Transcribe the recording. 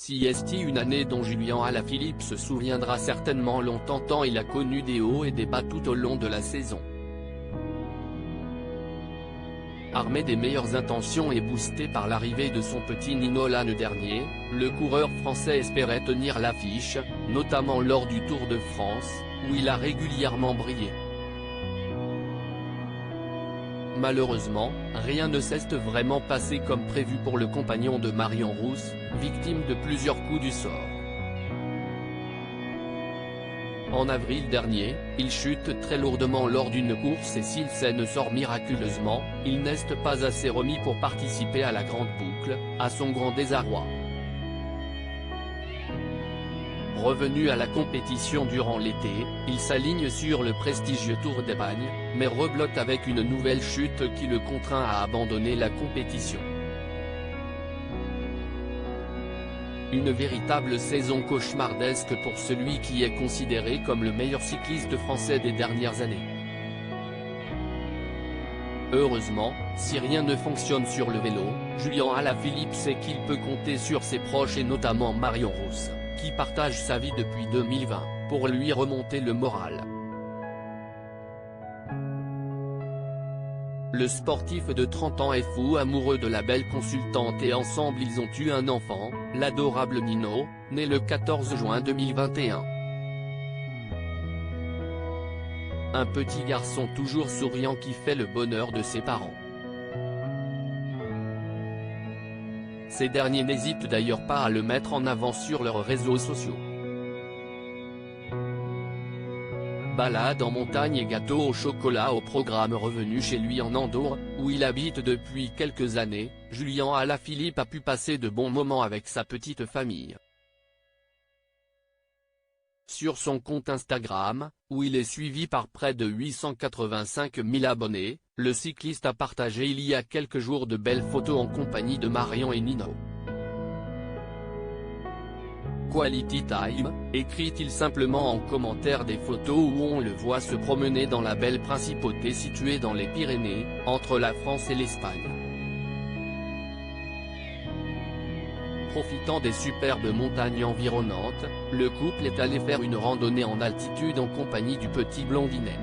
C'est une année dont Julien Alaphilippe se souviendra certainement longtemps tant il a connu des hauts et des bas tout au long de la saison. Armé des meilleures intentions et boosté par l'arrivée de son petit Nino l'an dernier, le coureur français espérait tenir l'affiche, notamment lors du Tour de France, où il a régulièrement brillé. Malheureusement, rien ne s'est vraiment passé comme prévu pour le compagnon de Marion Rousse, victime de plusieurs coups du sort. En avril dernier, il chute très lourdement lors d'une course et s'il s'en sort miraculeusement, il n'est pas assez remis pour participer à la grande boucle, à son grand désarroi. Revenu à la compétition durant l'été, il s'aligne sur le prestigieux Tour d'Espagne, mais reblotte avec une nouvelle chute qui le contraint à abandonner la compétition. Une véritable saison cauchemardesque pour celui qui est considéré comme le meilleur cycliste français des dernières années. Heureusement, si rien ne fonctionne sur le vélo, Julien Alaphilippe sait qu'il peut compter sur ses proches et notamment Marion Rousse, qui partage sa vie depuis 2020, pour lui remonter le moral. Le sportif de 30 ans est fou amoureux de la belle consultante et ensemble ils ont eu un enfant, l'adorable Nino, né le 14 juin 2021. Un petit garçon toujours souriant qui fait le bonheur de ses parents. Ces derniers n'hésitent d'ailleurs pas à le mettre en avant sur leurs réseaux sociaux. Balade en montagne et gâteau au chocolat au programme. Revenu chez lui en Andorre, où il habite depuis quelques années, Julien Alaphilippe a pu passer de bons moments avec sa petite famille. Sur son compte Instagram, où il est suivi par près de 885 000 abonnés, le cycliste a partagé il y a quelques jours de belles photos en compagnie de Marion et Nino. Quality time, écrit-il simplement en commentaire des photos où on le voit se promener dans la belle principauté située dans les Pyrénées, entre la France et l'Espagne. Profitant des superbes montagnes environnantes, le couple est allé faire une randonnée en altitude en compagnie du petit blondinet.